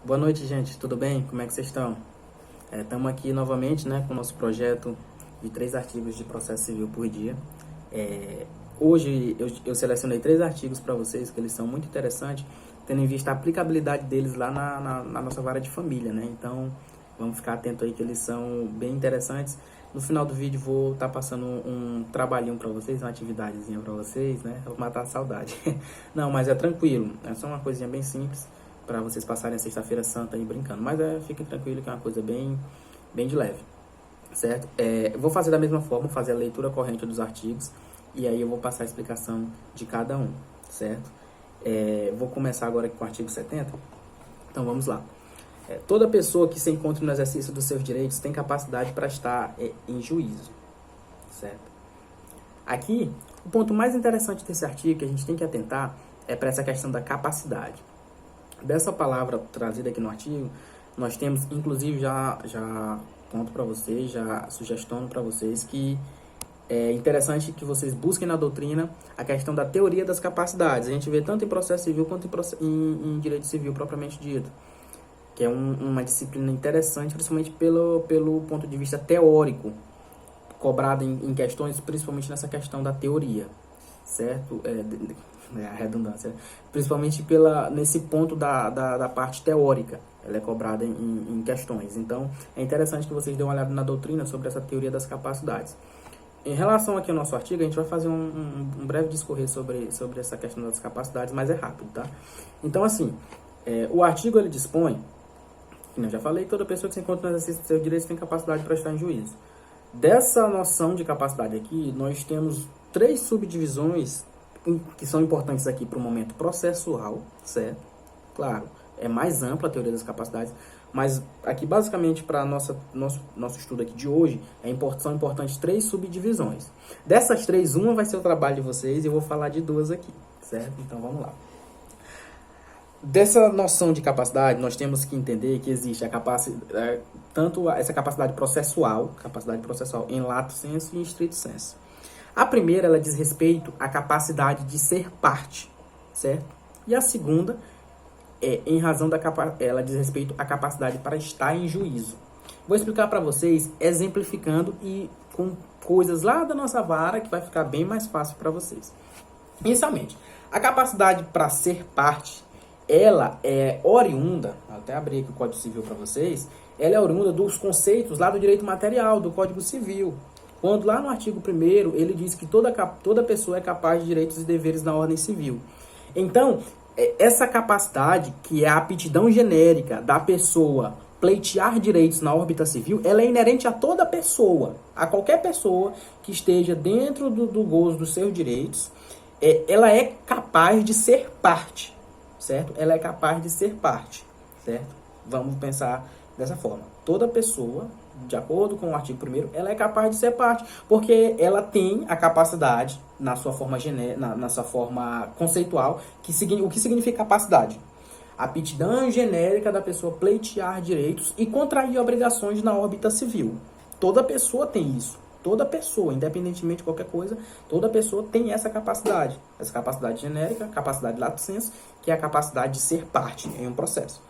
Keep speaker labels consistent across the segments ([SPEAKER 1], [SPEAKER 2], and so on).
[SPEAKER 1] Boa noite, gente. Tudo bem? Como é que vocês estão? Estamos aqui novamente, né, com o nosso projeto de 3 artigos de processo civil por dia. Hoje eu selecionei 3 artigos para vocês, que eles são muito interessantes, tendo em vista a aplicabilidade deles lá na nossa vara de família, né? Então, vamos ficar atento aí que eles são bem interessantes. No final do vídeo vou estar passando um trabalhinho para vocês, uma atividadezinha para vocês, né? Vou matar a saudade. Não, mas é tranquilo, é só uma coisinha bem simples para vocês passarem a sexta-feira santa aí brincando. Mas fiquem tranquilos que é uma coisa bem de leve, certo? Eu vou fazer da mesma forma, fazer a leitura corrente dos artigos e aí eu vou passar a explicação de cada um, certo? Vou começar agora com o artigo 70. Então vamos lá. Toda pessoa que se encontre no exercício dos seus direitos tem capacidade para estar em juízo, certo? Aqui, o ponto mais interessante desse artigo que a gente tem que atentar é para essa questão da capacidade. Dessa palavra trazida aqui no artigo, nós temos, inclusive, já conto para vocês, já sugestiono para vocês que é interessante que vocês busquem na doutrina a questão da teoria das capacidades. A gente vê tanto em processo civil quanto em direito civil propriamente dito, que é uma disciplina interessante, principalmente pelo ponto de vista teórico, cobrada em questões, principalmente nessa questão da teoria, certo? A redundância, principalmente nesse ponto da parte teórica, ela é cobrada em questões. Então, é interessante que vocês dêem uma olhada na doutrina sobre essa teoria das capacidades. Em relação aqui ao nosso artigo, a gente vai fazer um breve discorrer sobre essa questão das capacidades, mas é rápido, tá? Então, assim, o artigo ele dispõe, como eu já falei, toda pessoa que se encontra no exercício dos seus direitos tem capacidade para estar em juízo. Dessa noção de capacidade aqui, nós temos 3 subdivisões que são importantes aqui para o momento processual, certo? Claro, é mais ampla a teoria das capacidades, mas aqui basicamente para nosso estudo aqui de hoje, são importantes 3 subdivisões. Dessas 3, uma vai ser o trabalho de vocês e eu vou falar de 2 aqui, certo? Então vamos lá. Dessa noção de capacidade, nós temos que entender que existe tanto essa capacidade processual em lato sensu e em estrito sensu. A primeira, ela diz respeito à capacidade de ser parte, certo? E a segunda, ela diz respeito à capacidade para estar em juízo. Vou explicar para vocês, exemplificando e com coisas lá da nossa vara, que vai ficar bem mais fácil para vocês. Inicialmente, a capacidade para ser parte, ela é oriunda, até abri aqui o Código Civil para vocês, ela é oriunda dos conceitos lá do direito material, do Código Civil. Quando lá no artigo 1º, ele diz que toda pessoa é capaz de direitos e deveres na ordem civil. Então, essa capacidade, que é a aptidão genérica da pessoa pleitear direitos na órbita civil, ela é inerente a toda pessoa, a qualquer pessoa que esteja dentro do gozo dos seus direitos, ela é capaz de ser parte, certo? Ela é capaz de ser parte, certo? Vamos pensar dessa forma. Toda pessoa, de acordo com o artigo 1º, ela é capaz de ser parte, porque ela tem a capacidade, na sua forma na sua forma conceitual, o que significa capacidade? A aptidão genérica da pessoa pleitear direitos e contrair obrigações na órbita civil. Toda pessoa tem isso. Toda pessoa, independentemente de qualquer coisa, toda pessoa tem essa capacidade. Essa capacidade genérica, capacidade lato sensu, que é a capacidade de ser parte em um processo.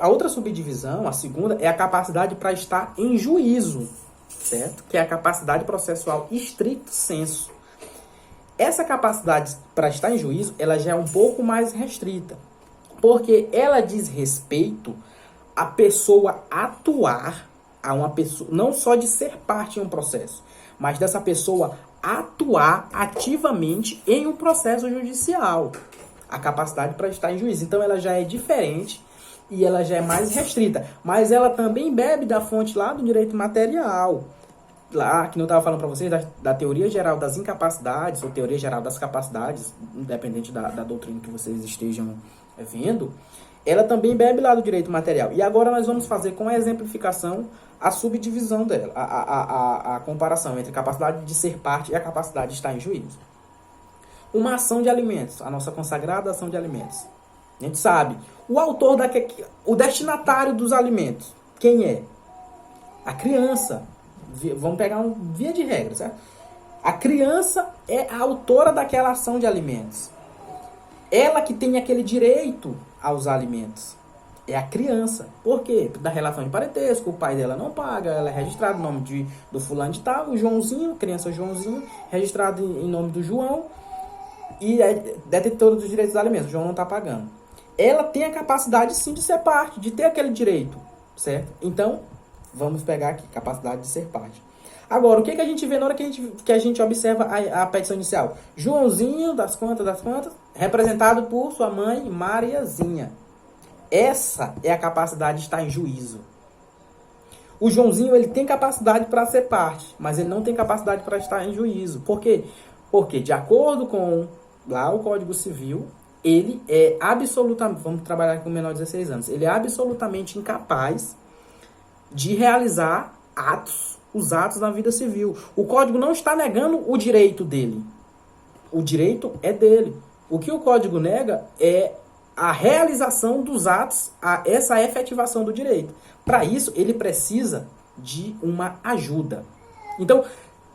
[SPEAKER 1] A outra subdivisão, a segunda, é a capacidade para estar em juízo, certo? Que é a capacidade processual estricto sensu. Essa capacidade para estar em juízo, ela já é um pouco mais restrita, porque ela diz respeito à pessoa atuar, a uma pessoa, não só de ser parte em um processo, mas dessa pessoa atuar ativamente em um processo judicial. A capacidade para estar em juízo. Então, ela já é diferente e ela já é mais restrita, mas ela também bebe da fonte lá do direito material, lá que eu estava falando para vocês da teoria geral das incapacidades ou teoria geral das capacidades, independente da doutrina que vocês estejam vendo, ela também bebe lá do direito material. E agora nós vamos fazer com a exemplificação a subdivisão dela, a comparação entre a capacidade de ser parte e a capacidade de estar em juízo. Uma ação de alimentos, a nossa consagrada ação de alimentos. A gente sabe, o destinatário dos alimentos, quem é? A criança. Vamos pegar via de regra, certo? A criança é a autora daquela ação de alimentos. ela que tem aquele direito aos alimentos. É a criança. Por quê? Da relação de parentesco, o pai dela não paga, ela é registrada em nome do fulano de tal, o Joãozinho, criança Joãozinho, registrado em nome do João, e é detentora dos direitos dos alimentos. O João não está pagando. Ela tem a capacidade, sim, de ser parte, de ter aquele direito, certo? Então, vamos pegar aqui, capacidade de ser parte. Agora, o que a gente vê na hora que a gente observa a petição inicial? Joãozinho, das contas, representado por sua mãe, Mariazinha. Essa é a capacidade de estar em juízo. O Joãozinho, ele tem capacidade para ser parte, mas ele não tem capacidade para estar em juízo. Por quê? Porque, de acordo com lá o Código Civil, ele é absolutamente, vamos trabalhar com o menor de 16 anos, ele é absolutamente incapaz de realizar os atos da vida civil. O Código não está negando o direito dele. O direito é dele. O que o Código nega é a realização dos atos, essa efetivação do direito. Para isso, ele precisa de uma ajuda. Então,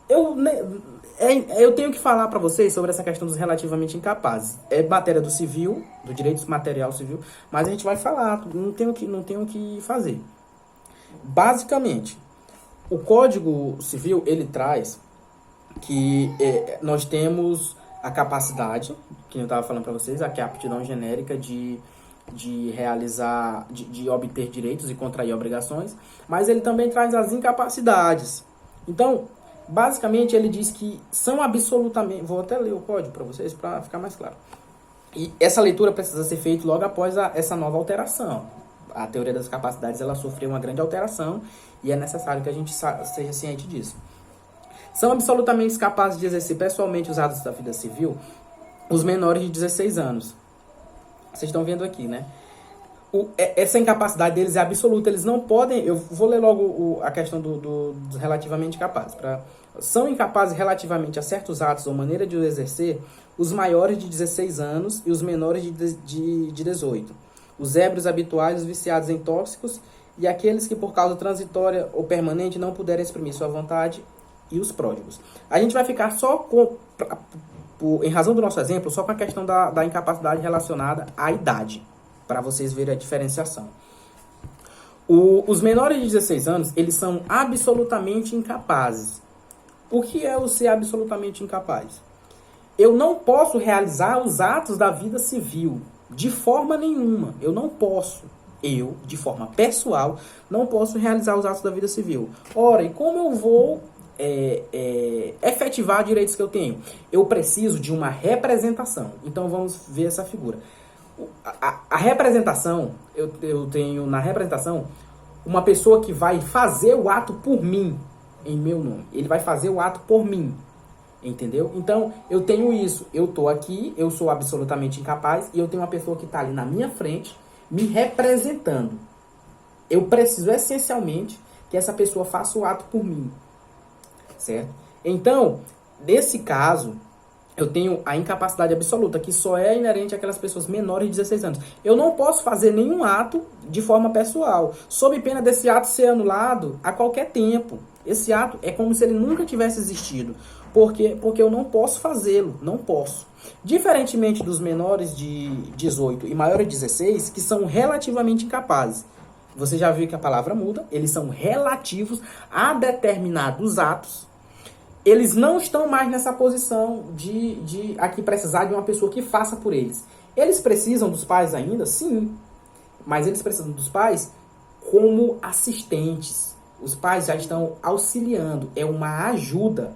[SPEAKER 1] eu tenho que falar para vocês sobre essa questão dos relativamente incapazes. É matéria do civil, do direito material civil, mas a gente vai falar, não tem o que fazer. Basicamente, o Código Civil, ele traz que nós temos a capacidade, que eu estava falando para vocês, aqui é a aptidão genérica de realizar, de obter direitos e contrair obrigações, mas ele também traz as incapacidades. Então, basicamente, ele diz que são absolutamente... Vou até ler o código para vocês, para ficar mais claro. E essa leitura precisa ser feita logo após essa nova alteração. A teoria das capacidades, ela sofreu uma grande alteração e é necessário que a gente seja ciente disso. São absolutamente capazes de exercer pessoalmente os atos da vida civil os menores de 16 anos. Vocês estão vendo aqui, né? Essa incapacidade deles é absoluta. Eles não podem... Eu vou ler logo a questão dos relativamente capazes. São incapazes relativamente a certos atos ou maneira de o exercer os maiores de 16 anos e os menores de 18. Os ébrios habituais, os viciados em tóxicos e aqueles que por causa transitória ou permanente não puderem exprimir sua vontade e os pródigos. A gente vai ficar só em razão do nosso exemplo, só com a questão da incapacidade relacionada à idade, para vocês verem a diferenciação. Os menores de 16 anos, eles são absolutamente incapazes. O que é o ser absolutamente incapaz? Eu não posso realizar os atos da vida civil de forma nenhuma. Eu não posso. Eu, de forma pessoal, não posso realizar os atos da vida civil. Ora, e como eu vou efetivar direitos que eu tenho? Eu preciso de uma representação. Então, vamos ver essa figura. A representação, eu tenho na representação uma pessoa que vai fazer o ato por mim, em meu nome. Ele vai fazer o ato por mim. Entendeu? Então, eu tenho isso. Eu tô aqui, eu sou absolutamente incapaz e eu tenho uma pessoa que está ali na minha frente me representando. Eu preciso essencialmente que essa pessoa faça o ato por mim. Certo? Então, nesse caso, eu tenho a incapacidade absoluta, que só é inerente àquelas pessoas menores de 16 anos. Eu não posso fazer nenhum ato de forma pessoal, sob pena desse ato ser anulado a qualquer tempo. Esse ato é como se ele nunca tivesse existido. Por quê? Porque eu não posso fazê-lo, não posso. Diferentemente dos menores de 18 e maiores de 16, que são relativamente incapazes. Você já viu que a palavra muda, eles são relativos a determinados atos. Eles não estão mais nessa posição de aqui precisar de uma pessoa que faça por eles. Eles precisam dos pais ainda? Sim. Mas eles precisam dos pais como assistentes. Os pais já estão auxiliando. É uma ajuda.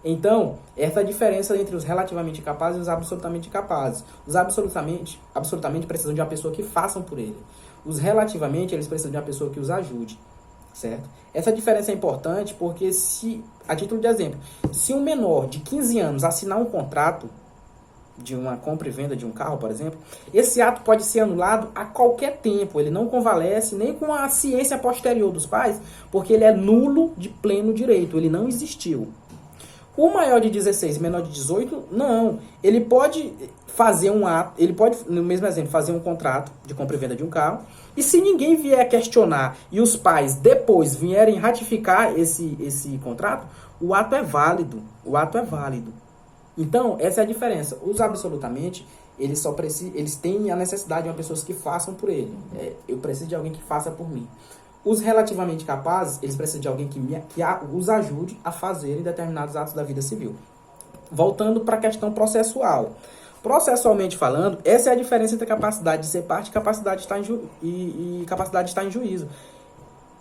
[SPEAKER 1] Então, essa é a diferença entre os relativamente capazes e os absolutamente incapazes. Os absolutamente precisam de uma pessoa que faça por ele. Os relativamente, eles precisam de uma pessoa que os ajude. Certo? Essa diferença é importante porque, a título de exemplo, se um menor de 15 anos assinar um contrato de uma compra e venda de um carro, por exemplo, esse ato pode ser anulado a qualquer tempo. Ele não convalesce nem com a ciência posterior dos pais, porque ele é nulo de pleno direito, ele não existiu. O maior de 16 e menor de 18, não. Ele pode fazer um ato, ele pode, no mesmo exemplo, fazer um contrato de compra e venda de um carro, e se ninguém vier questionar e os pais depois vierem ratificar esse contrato, o ato é válido. O ato é válido. Então, essa é a diferença. Os absolutamente, eles têm a necessidade de uma pessoa que façam por ele. Eu preciso de alguém que faça por mim. Os relativamente capazes, eles precisam de alguém que os ajude a fazerem determinados atos da vida civil. Voltando para a questão processual. Processualmente falando, essa é a diferença entre a capacidade de ser parte e capacidade de estar capacidade de estar em juízo.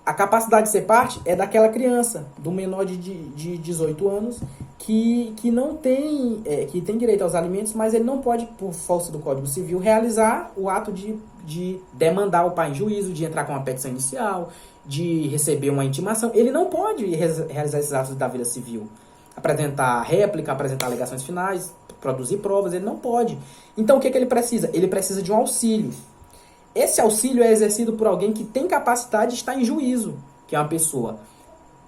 [SPEAKER 1] A capacidade de ser parte é daquela criança, do menor de 18 anos, que não tem, que tem direito aos alimentos, mas ele não pode, por força do Código Civil, realizar o ato de demandar o pai em juízo, de entrar com uma petição inicial, de receber uma intimação. Ele não pode realizar esses atos da vida civil. Apresentar réplica, apresentar alegações finais, produzir provas, ele não pode. Então, o que ele precisa? Ele precisa de um auxílio. Esse auxílio é exercido por alguém que tem capacidade de estar em juízo, que é uma pessoa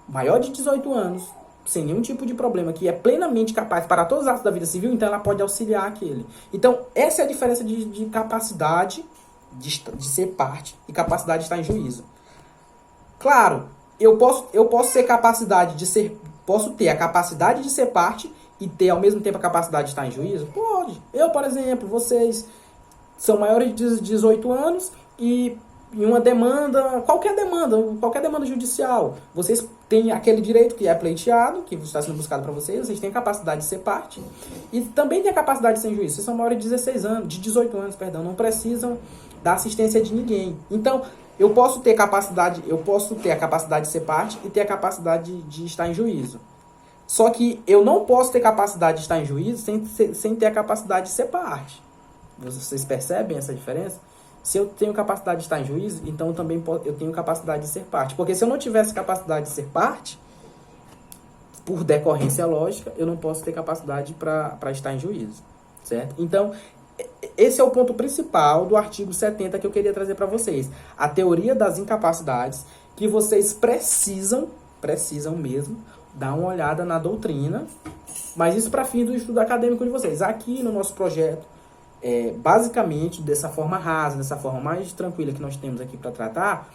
[SPEAKER 1] maior de 18 anos, sem nenhum tipo de problema, que é plenamente capaz para todos os atos da vida civil, então ela pode auxiliar aquele. Então, essa é a diferença de capacidade de ser parte e capacidade de estar em juízo. Claro, eu posso ter capacidade de ser, posso ter a capacidade de ser parte e ter ao mesmo tempo a capacidade de estar em juízo? Pode. Eu, por exemplo, vocês são maiores de 18 anos e em uma demanda, qualquer demanda judicial, vocês têm aquele direito que é pleiteado, que está sendo buscado para vocês têm a capacidade de ser parte e também têm a capacidade de ser juiz. Vocês são maiores de 16 anos, de 18 anos, perdão, não precisam da assistência de ninguém. Então, eu posso ter a capacidade de ser parte e ter a capacidade de estar em juízo. Só que eu não posso ter capacidade de estar em juízo sem ter a capacidade de ser parte. Vocês percebem essa diferença? Se eu tenho capacidade de estar em juízo, então eu tenho capacidade de ser parte. Porque se eu não tivesse capacidade de ser parte, por decorrência lógica, eu não posso ter capacidade para estar em juízo. Certo? Então, esse é o ponto principal do artigo 70 que eu queria trazer para vocês. A teoria das incapacidades, que vocês precisam mesmo, dar uma olhada na doutrina, mas isso para fim do estudo acadêmico de vocês. Aqui no nosso projeto, basicamente, dessa forma rasa, dessa forma mais tranquila que nós temos aqui para tratar,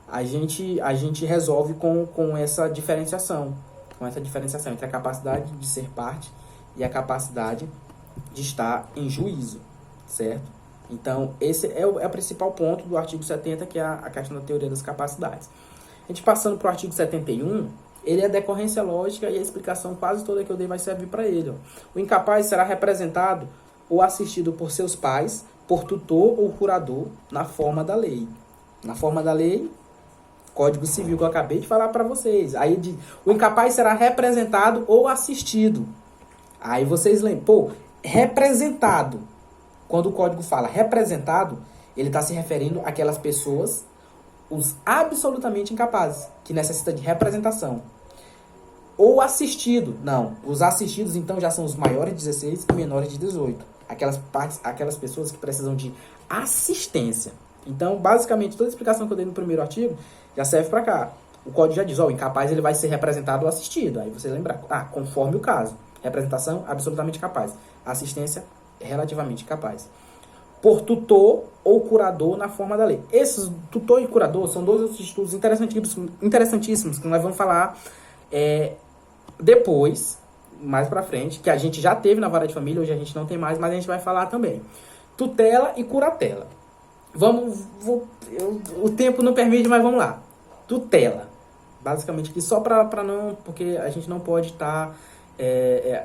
[SPEAKER 1] a gente resolve com essa diferenciação entre a capacidade de ser parte e a capacidade de estar em juízo, certo? Então, esse é o principal ponto do artigo 70, que é a questão da teoria das capacidades. A gente passando para o artigo 71, ele é decorrência lógica e a explicação quase toda que eu dei vai servir para ele. Ó. O incapaz será representado ou assistido por seus pais, por tutor ou curador, na forma da lei. Na forma da lei, Código Civil que eu acabei de falar para vocês. Aí o incapaz será representado ou assistido. Aí vocês lembram, representado. Quando o código fala representado, ele está se referindo àquelas pessoas, os absolutamente incapazes, que necessitam de representação. Ou assistido. Não, os assistidos então já são os maiores de 16 e menores de 18. Aquelas pessoas que precisam de assistência. Então, basicamente, toda a explicação que eu dei no primeiro artigo já serve para cá. O código já diz, o incapaz ele vai ser representado ou assistido. Aí você lembra, conforme o caso. Representação, absolutamente capaz. Assistência, relativamente capaz. Por tutor ou curador na forma da lei. Esses tutor e curador são dois outros estudos interessantíssimos que nós vamos falar depois, mais pra frente, que a gente já teve na vara de família, hoje a gente não tem mais, mas a gente vai falar também. Tutela e curatela. O tempo não permite, mas vamos lá. Tutela. Basicamente aqui só para não, porque a gente não pode estar...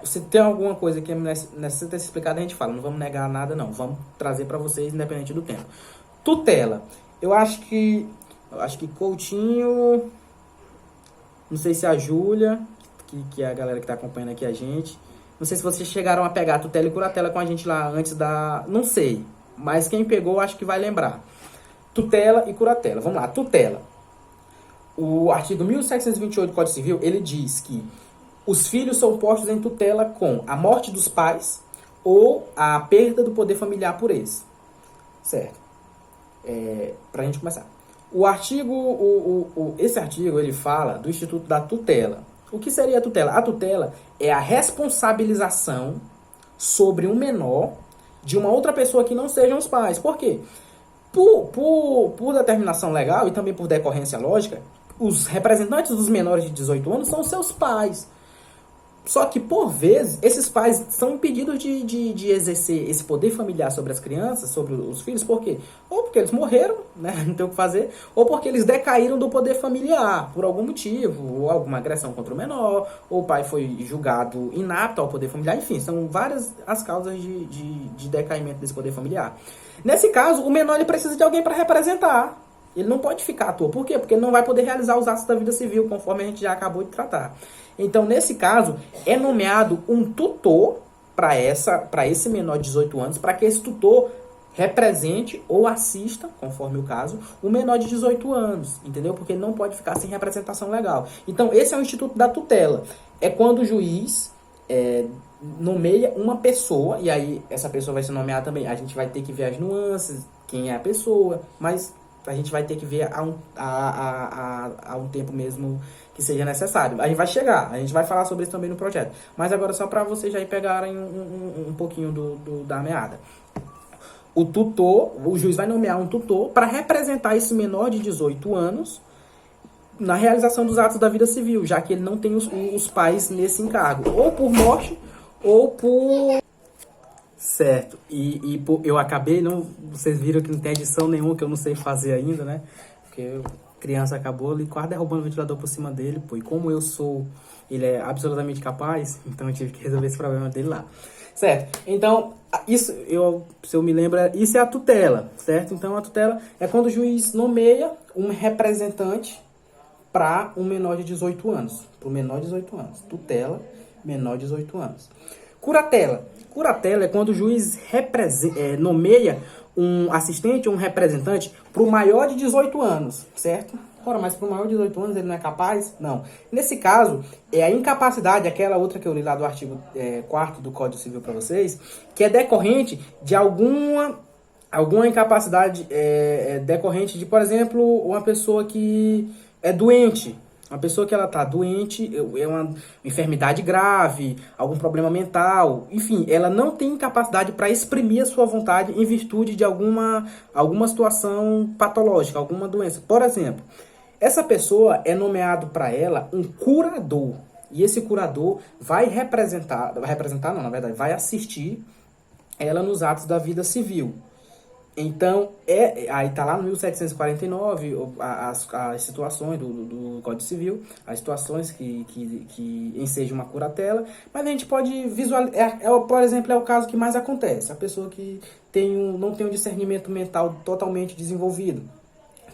[SPEAKER 1] se tem alguma coisa que necessita ser explicada, a gente fala. Não vamos negar nada, não. Vamos trazer para vocês, independente do tempo. Tutela. Eu acho que Coutinho... Não sei se a Júlia, que é a galera que está acompanhando aqui a gente. Não sei se vocês chegaram a pegar tutela e curatela com a gente lá antes da... Não sei. Mas quem pegou, acho que vai lembrar. Tutela e curatela. Vamos lá. Tutela. O artigo 1728 do Código Civil, ele diz que os filhos são postos em tutela com a morte dos pais ou a perda do poder familiar por eles. Certo? Pra gente começar. Esse artigo, ele fala do Instituto da Tutela. O que seria a tutela? A tutela é a responsabilização sobre um menor de uma outra pessoa que não sejam os pais. Por quê? Por determinação legal e também por decorrência lógica, os representantes dos menores de 18 anos são seus pais. Só que, por vezes, esses pais são impedidos de exercer esse poder familiar sobre as crianças, sobre os filhos, por quê? Ou porque eles morreram, né, não tem o que fazer, ou porque eles decaíram do poder familiar, por algum motivo, ou alguma agressão contra o menor, ou o pai foi julgado inapto ao poder familiar, enfim, são várias as causas de decaimento desse poder familiar. Nesse caso, o menor ele precisa de alguém para representar. Ele não pode ficar à toa. Por quê? Porque ele não vai poder realizar os atos da vida civil, conforme a gente já acabou de tratar. Então, nesse caso, é nomeado um tutor para esse menor de 18 anos, para que esse tutor represente ou assista, conforme o caso, o menor de 18 anos, entendeu? Porque ele não pode ficar sem representação legal. Então, esse é o instituto da tutela. É quando o juiz nomeia uma pessoa, e aí essa pessoa vai ser nomeada também. A gente vai ter que ver as nuances, quem é a pessoa, mas a gente vai ter que ver a um tempo mesmo que seja necessário. A gente vai chegar, a gente vai falar sobre isso também no projeto. Mas agora só para vocês já pegarem um pouquinho da meada. O tutor, o juiz vai nomear um tutor para representar esse menor de 18 anos na realização dos atos da vida civil, já que ele não tem os pais nesse encargo, ou por morte, ou por... Certo, eu acabei, vocês viram que não tem edição nenhuma, que eu não sei fazer ainda, né? Porque a criança acabou ali quase derrubando o ventilador por cima dele, pô. E como ele é absolutamente capaz, então eu tive que resolver esse problema dele lá. Certo, então, se eu me lembro, isso é a tutela, certo? Então, a tutela é quando o juiz nomeia um representante para um menor de 18 anos. Para o menor de 18 anos. Tutela, menor de 18 anos. Curatela. Curatela é quando o juiz nomeia um assistente ou um representante para o maior de 18 anos, certo? Ora, mas para o maior de 18 anos ele não é capaz? Não. Nesse caso, é a incapacidade, aquela outra que eu li lá do artigo 4º do Código Civil para vocês, que é decorrente de alguma incapacidade decorrente de, por exemplo, uma pessoa que é doente. Uma pessoa que ela está doente, é uma enfermidade grave, algum problema mental, enfim, ela não tem capacidade para exprimir a sua vontade em virtude de alguma situação patológica, alguma doença. Por exemplo, essa pessoa é nomeado para ela um curador. E esse curador vai assistir ela nos atos da vida civil. Então, aí tá lá no 1749 as situações do Código Civil, as situações que ensejam uma curatela, mas a gente pode visualizar, por exemplo, é o caso que mais acontece, a pessoa que não tem um discernimento mental totalmente desenvolvido,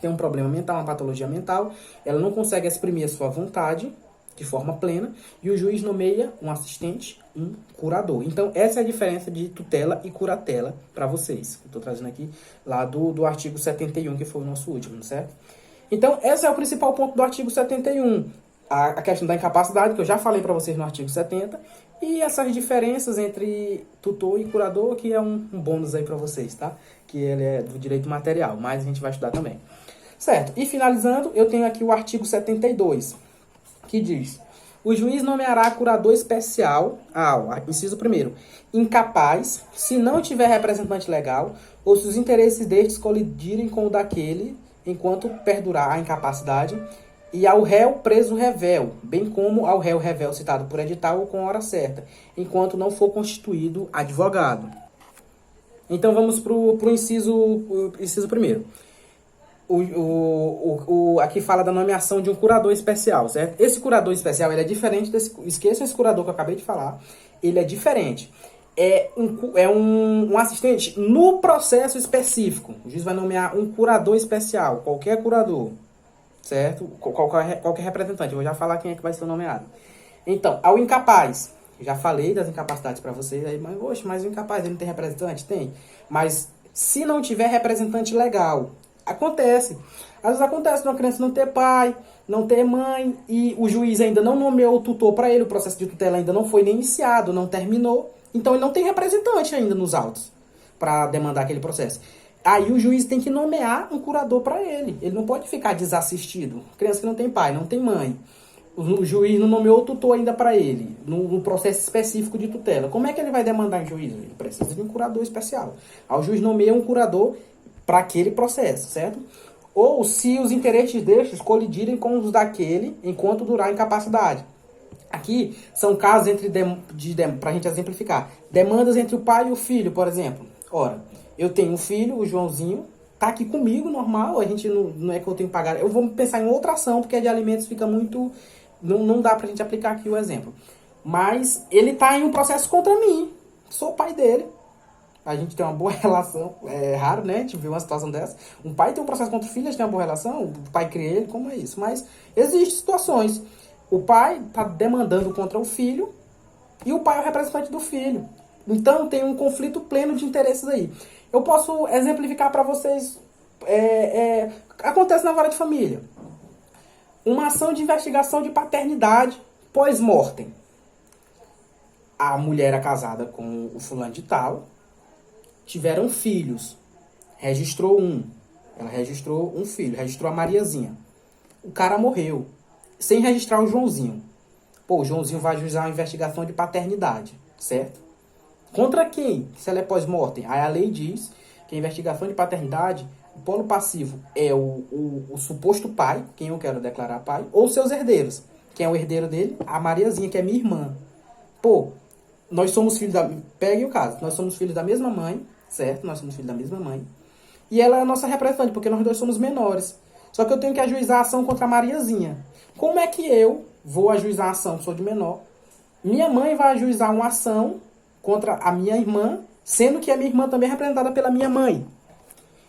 [SPEAKER 1] tem um problema mental, uma patologia mental, ela não consegue exprimir a sua vontade de forma plena, e o juiz nomeia um assistente, um curador. Então, essa é a diferença de tutela e curatela para vocês. Eu estou trazendo aqui lá do artigo 71, que foi o nosso último, certo? Então, esse é o principal ponto do artigo 71. A questão da incapacidade, que eu já falei para vocês no artigo 70, e essas diferenças entre tutor e curador, que é um bônus aí para vocês, tá? Que ele é do direito material, mas a gente vai estudar também. Certo, e finalizando, eu tenho aqui o artigo 72, que diz: o juiz nomeará curador especial inciso 1º, incapaz, se não tiver representante legal, ou se os interesses destes colidirem com o daquele, enquanto perdurar a incapacidade, e ao réu preso revel, bem como ao réu revel citado por edital ou com hora certa, enquanto não for constituído advogado. Então vamos para o inciso 1º. Aqui fala da nomeação de um curador especial, certo? Esse curador especial, ele é diferente esqueça esse curador que eu acabei de falar, ele é diferente. É um assistente no processo específico. O juiz vai nomear um curador especial, qualquer curador, certo? Qualquer representante, eu vou já falar quem é que vai ser nomeado. Então, ao incapaz, já falei das incapacidades para vocês, aí, mas o incapaz, ele não tem representante? Tem. Mas se não tiver representante legal, acontece. Às vezes acontece de uma criança não ter pai, não ter mãe, e o juiz ainda não nomeou o tutor para ele, o processo de tutela ainda não foi nem iniciado, não terminou, então ele não tem representante ainda nos autos para demandar aquele processo. Aí o juiz tem que nomear um curador para ele. Ele não pode ficar desassistido. Criança que não tem pai, não tem mãe. O juiz não nomeou o tutor ainda para ele, no processo específico de tutela. Como é que ele vai demandar em juízo? Ele precisa de um curador especial. Aí o juiz nomeia um curador para aquele processo, certo? Ou se os interesses destes colidirem com os daquele enquanto durar a incapacidade. Aqui são casos para a gente exemplificar, demandas entre o pai e o filho, por exemplo. Ora, eu tenho um filho, o Joãozinho, tá aqui comigo, normal, a gente não é que eu tenho que pagar. Eu vou pensar em outra ação, porque a de alimentos fica muito... Não dá pra gente aplicar aqui o exemplo. Mas ele tá em um processo contra mim. Sou o pai dele. A gente tem uma boa relação. É raro, né? A gente vê uma situação dessa. Um pai tem um processo contra o filho, a gente tem uma boa relação. O pai cria ele, como é isso? Mas existem situações. O pai tá demandando contra o filho e o pai é o representante do filho. Então tem um conflito pleno de interesses aí. Eu posso exemplificar para vocês. Acontece na vara de família. Uma ação de investigação de paternidade pós-mortem. A mulher é casada com o fulano de tal. Tiveram filhos. Registrou um. Ela registrou um filho. Registrou a Mariazinha. O cara morreu. Sem registrar o Joãozinho. Pô, o Joãozinho vai ajuizar uma investigação de paternidade. Certo? Contra quem? Se ela é pós-mortem. Aí a lei diz que a investigação de paternidade, o polo passivo é o suposto pai, quem eu quero declarar pai, ou seus herdeiros. Quem é o herdeiro dele? A Mariazinha, que é minha irmã. Pô, nós somos filhos da... Pegue o caso. Nós somos filhos da mesma mãe, certo? Nós somos filhos da mesma mãe. E ela é a nossa representante, porque nós dois somos menores. Só que eu tenho que ajuizar a ação contra a Mariazinha. Como é que eu vou ajuizar a ação? Sou de menor. Minha mãe vai ajuizar uma ação contra a minha irmã, sendo que a minha irmã também é representada pela minha mãe.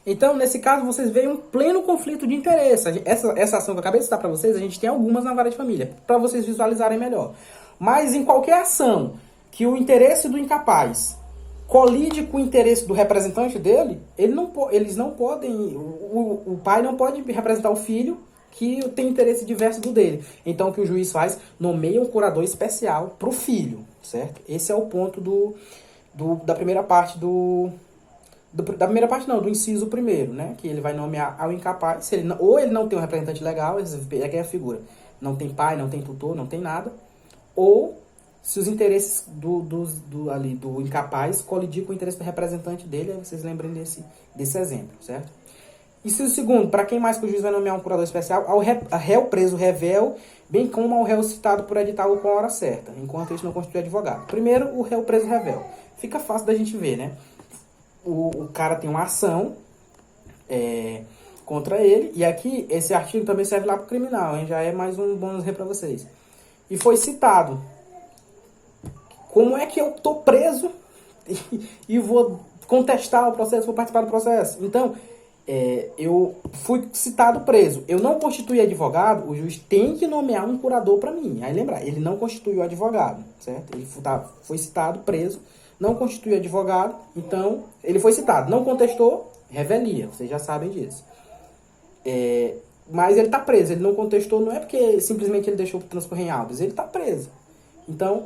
[SPEAKER 1] Então, nesse caso, vocês veem um pleno conflito de interesse. Essa ação que eu acabei de citar para vocês, a gente tem algumas na vara de família, para vocês visualizarem melhor. Mas em qualquer ação que o interesse do incapaz colide com o interesse do representante dele, eles não podem, o pai não pode representar o filho que tem interesse diverso do dele. Então, o que o juiz faz? Nomeia um curador especial para o filho, certo? Esse é o ponto da primeira parte da primeira parte não, do inciso primeiro, né? Que ele vai nomear ao incapaz, se ele não, ou ele não tem um representante legal, é a figura, não tem pai, não tem tutor, não tem nada, ou se os interesses do incapaz colidir com o interesse do representante dele, aí vocês lembrem desse exemplo, certo? Inciso segundo, para quem mais que o juiz vai nomear um curador especial, ao réu preso revel, bem como ao réu citado por edital ou com a hora certa, enquanto este não constitui advogado. Primeiro, o réu preso revel. Fica fácil da gente ver, né? O cara tem uma ação contra ele, e aqui esse artigo também serve lá para o criminal, hein? Já é mais um bônus para vocês. E foi citado. Como é que eu tô preso e vou contestar o processo, vou participar do processo? Então, eu fui citado preso. Eu não constituí advogado, o juiz tem que nomear um curador para mim. Aí lembrar, ele não constituiu advogado, certo? Ele foi citado preso, não constituiu advogado, então ele foi citado. Não contestou, revelia, vocês já sabem disso. Mas ele está preso, ele não contestou, não é porque simplesmente ele deixou transcorrer em autos, ele está preso. Então,